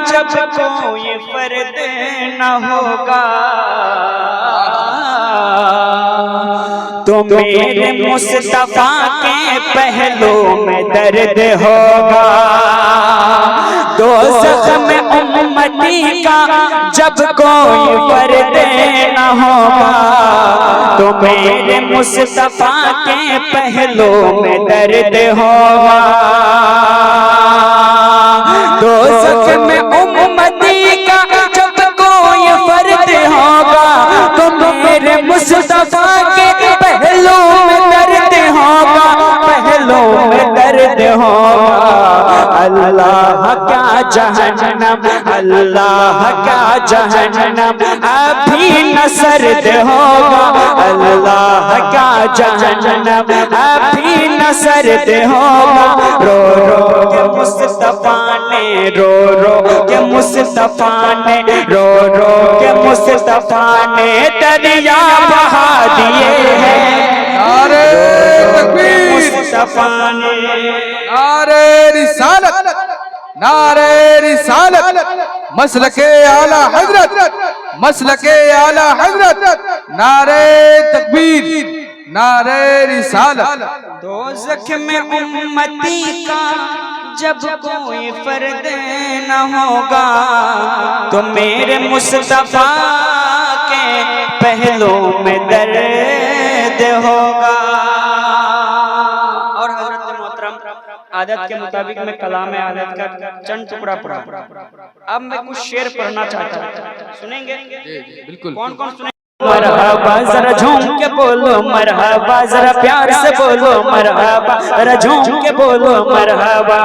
जब कोई फर्द न होगा तो मेरे मुस्तफा के पहलू में दर्द होगा। दोज़ख में उम्मती का जब कोई फर्द न होगा तो मेरे मुस्तफा के पहलू में दर्द होगा। दोज़ख में उम्मती का जब कोई फर्द होगा तो मेरे मुस्तफा के पहलू में दर्द होगा, पहलू में दर्द होगा। अल्लाह क्या जहन्नम, अल्लाह क्या जहन्नम अभी न सर्द होगा। अल्लाह क्या जहन्नम अभी न सर्द होगा। रो रो के मुस्तफा ने, रो रो के मुस्तफा ने, रो रो के मुस्तफा ने दरिया बहा दिए हैं। नारे तकबीर, मुस्तफा ने, नारे रिसालत, नारे रिसालत, मसलके आला हजरत, मसलके आला हजरत, नारे तकबीर, नारे रिसालत। दोज़ख में उम्मती का जब कोई फर्द न होगा तो मेरे मुस्तफा के पहलू में दर्द होगा। और हजरत मोहतरम आदत के मुताबिक मैं कलाम आदत का चंद टुकड़ा पढ़ा। अब मैं कुछ शेर पढ़ना चाहता हूँ, सुनेंगे? बिल्कुल। कौन कौन सुने? मरहबा जरा झूम के बोलो मरहबा, जरा प्यार से बोलो मरहबा, जरा झूम के बोलो मरहबा।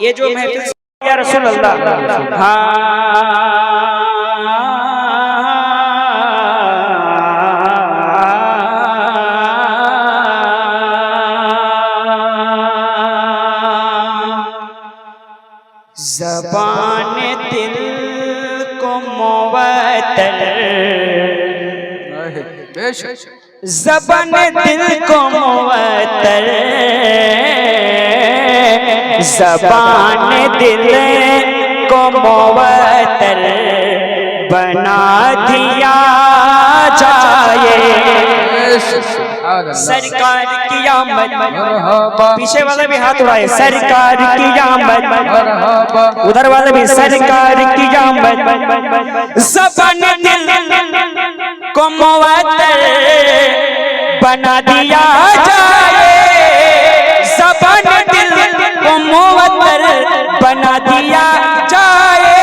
ये जो महफिल या रसूल अल्लाह, हाँ ज़बान दिल को मुअत्तल, ज़बान दिल को मुअत्तल, ज़बान दिल को मुअत्तल बना दिया जाए। सरकार की आमद, पीछे वाले भी हाथ उड़ाए, सरकार की आमद, उधर वाले भी सरकार की आमद, ज़बान दिल को मुअत्तल बना दिया जाए। ज़बान दिल को मुअत्तल बना दिया जाए।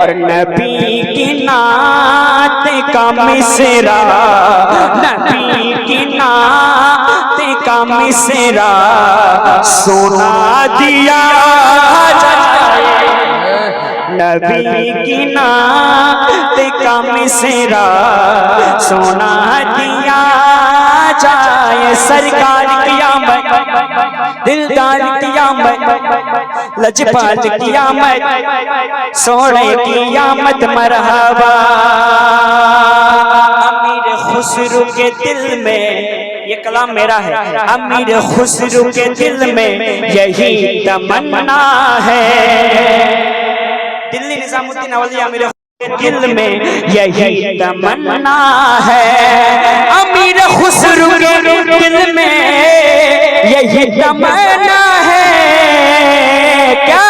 और नबी की नात का मिसरा, नबी की नात का मिसरा सुना दिया जाए। नबी की नात का मिसरा सुना दिया जाए। सरकार की आमद, दिलदार की आमद, लजपाल की आमद, सोने की आमद मरहबा। अमीर खुसरू के दिल में, ये कलाम मेरा है, अमीर खुसरू के दिल में यही तमन्ना है। दिल्ली निजामुद्दीन अवलिया अमीर दिल में यही तमन्ना है। अमीर खुसरू के दिल में यही तमन्ना है। क्या?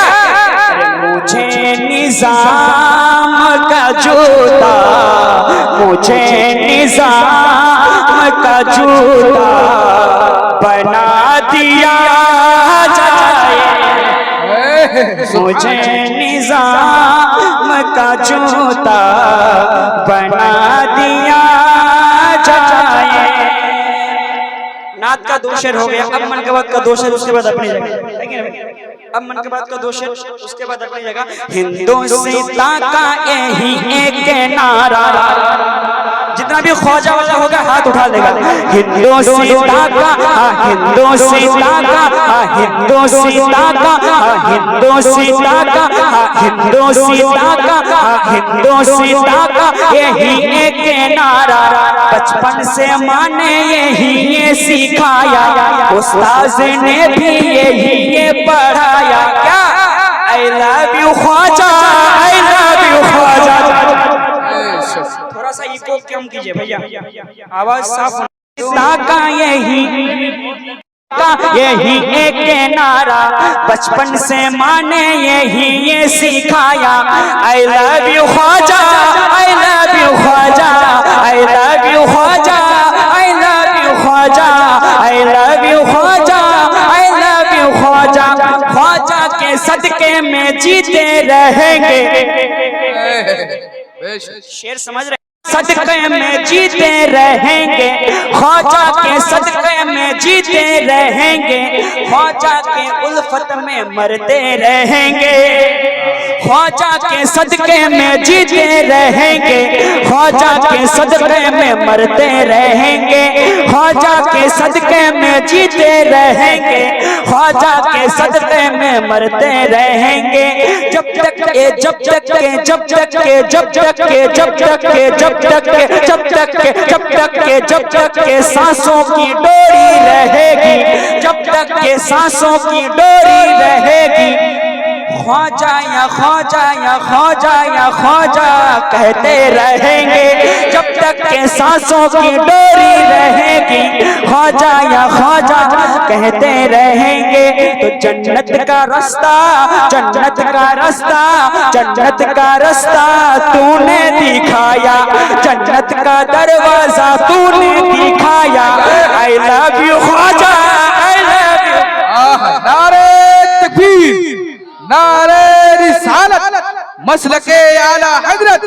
मुझे निजाम का जूता, मुझे निजाम का जूता बना दिया जाए। मुझे निजाम का जूता बना दिया जाए। नात का दो शेर हो गया, अब मन के बाद का दो शेर, उसके बाद अपनी जगह। अब मन के बाद का दो शेर, उसके बाद अपनी जगह। हिंदुस्ता का यही एक नारा, जितना भी ख्वाजा वाला होगा हाथ उठा लेगा। हिंदुस्ता का, हिंदुस्ता का, हिंदुस्ता का, हिंदुस्ता का, हिंदुस्ता का, हिंदुस्ता का यही एक नारा। बचपन से माने यही ये सिखाया, उस्ताद ने भी यही ये पढ़ाया। कम कीजिए भैया, आवाज साफ का यही एक नारा बचपन से माने ये सिखाया। I love you Khwaja, I love you Khwaja, I love you Khwaja, I love you Khwaja, I love you Khwaja, I love you Khwaja. Khwaja के सदके में जीते रहेंगे। शेर समझ रहे? सदके में जीते रहेंगे, ख्वाजा के सदके में जीते रहेंगे, ख्वाजा के उल्फत में मरते रहेंगे। ख्वाजा के सदके में जीते रहेंगे, ख्वाजा के सदके में मरते रहेंगे, ख्वाजा के सदके में जीते रहेंगे, ख्वाजा के सदके में मरते रहेंगे। जब तक के जब तक के जब तक के जब तक के जब तक के जब तक के जब तक के जब तक के जब तक के सांसों की डोरी रहेगी, जब तक के सांसों की डोरी रहेगी। ख्वाजा या ख्वाजा या ख्वाजा या ख्वाजा कहते रहेंगे, जब तक के सांसों की डोरी रहेगी। ख्वाजा या ख्वाजा कहते रहेंगे। तो जन्नत का रास्ता, जन्नत का रास्ता, जन्नत का रास्ता तूने दिखाया, जन्नत का दरवाजा तूने दिखाया। I love you Khwaja, I love you. नारे तकबीर, नारे रिसालत, मसलके आला हजरत,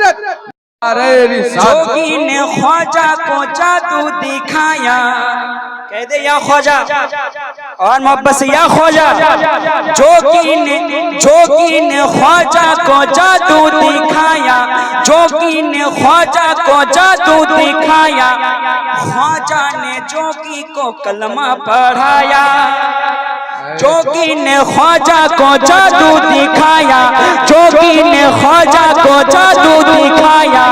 नारे रिसालत। जोगी ने ख्वाजा को जादू दिखाया, कह दे या ख्वाजा और मोहब्बत से या ख्वाजा। जोगी ने ख्वाजा को जादू दिखाया, जोगी ने ख्वाजा को जादू दिखाया। ख्वाजा ने जोगी को कलमा पढ़ाया, जोगी ने ख्वाजा को जादू दिखाया, जोगी ने ख्वाजा को जादू दिखाया,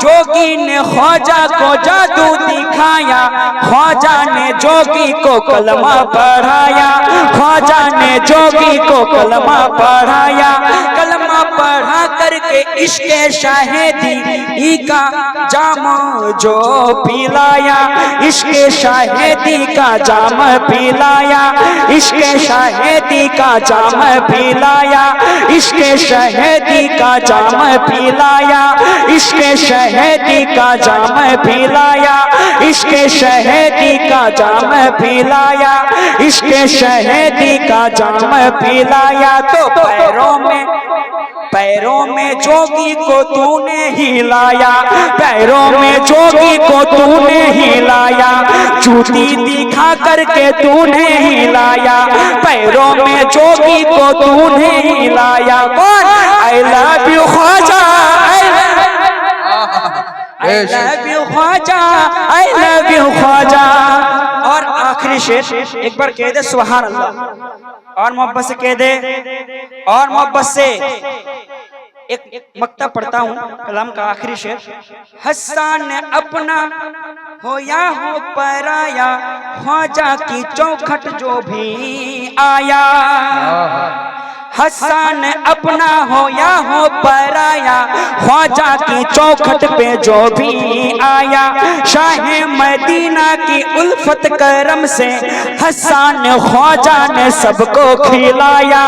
जोगी ने ख्वाजा को जादू दिखाया। ख्वाजा ने जोगी को कलमा पढ़ाया, ख्वाजा ने जोगी को कलमा पढ़ाया। कलमा पढ़ा करके इश्क़े शाहिदी का जाम जो पिलाया, इश्क़े शाहिदी का जाम पिलाया, इश्क़े शाहिदी का जाम पिलाया, इश्क़े शाहिदी का जाम पिलाया, इश्क़े शाहिदी का जाम पिलाया, इश्क़े शाहिदी का जाम पिलाया, इश्क़े शाहिदी का जाम पिलाया। तो पैरों में जोगी को तूने हिलाया, पैरों में जोगी को तूने हिलाया, जूती दिखा करके तूने हिलाया, पैरों में जोगी को तूने हिलाया। कौन? I love you Khwaja, I love you Khwaja, I love you Khwaja. और आखिरी शेर एक बार कह दे सुभान अल्लाह, और मोहब्बत से कह दे, और मोहब्बत से एक मक्ता पढ़ता हूँ कलाम का आखिरी शेर। हसन अपना हो या हो पराया, ख्वाजा की चौखट जो भी आया। हसन अपना हो या हो पराया, ख्वाजा की चौखट पे जो भी आया। शाह मदीना की उल्फत करम से हसन ख्वाजा ने सबको खिलाया,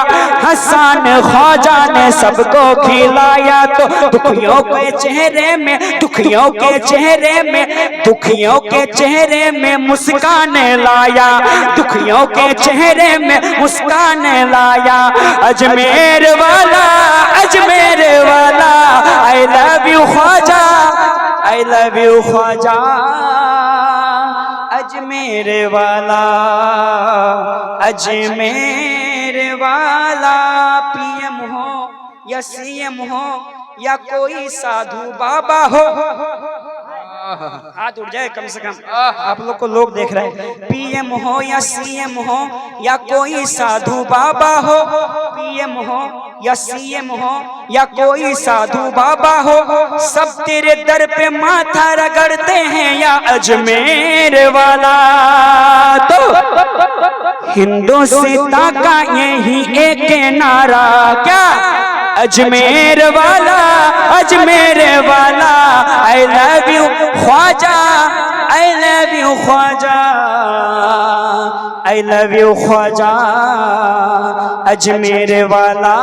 हसन ख्वाजा ने सबको खिलाया। तो दुखियों के चेहरे में, दुखियों के चेहरे में, दुखियों के चेहरे में मुस्कान लाया, दुखियों के चेहरे में मुस्कान लाया। अजमेर वाला, अजमेर वाला, I love you Khwaja, I love you Khwaja. Ajmer वाला, अजमेर वाला, पीएम हो या सीएम हो या कोई साधु बाबा हो, हाथ उठ जाए कम से कम, आप लोग को लोग देख रहे हैं। पीएम हो या सीएम हो या कोई साधु बाबा हो, पीएम हो या सीएम हो या कोई साधु बाबा हो, सब तेरे दर पे माथा रगड़ते हैं या अजमेर वाला। तो हिंदुस्तान का यही एक नारा, क्या अजमेर वाला, अजमेर वाला, I love you Khwaja, I love you Khwaja, I love you Khwaja, Ajmer वाला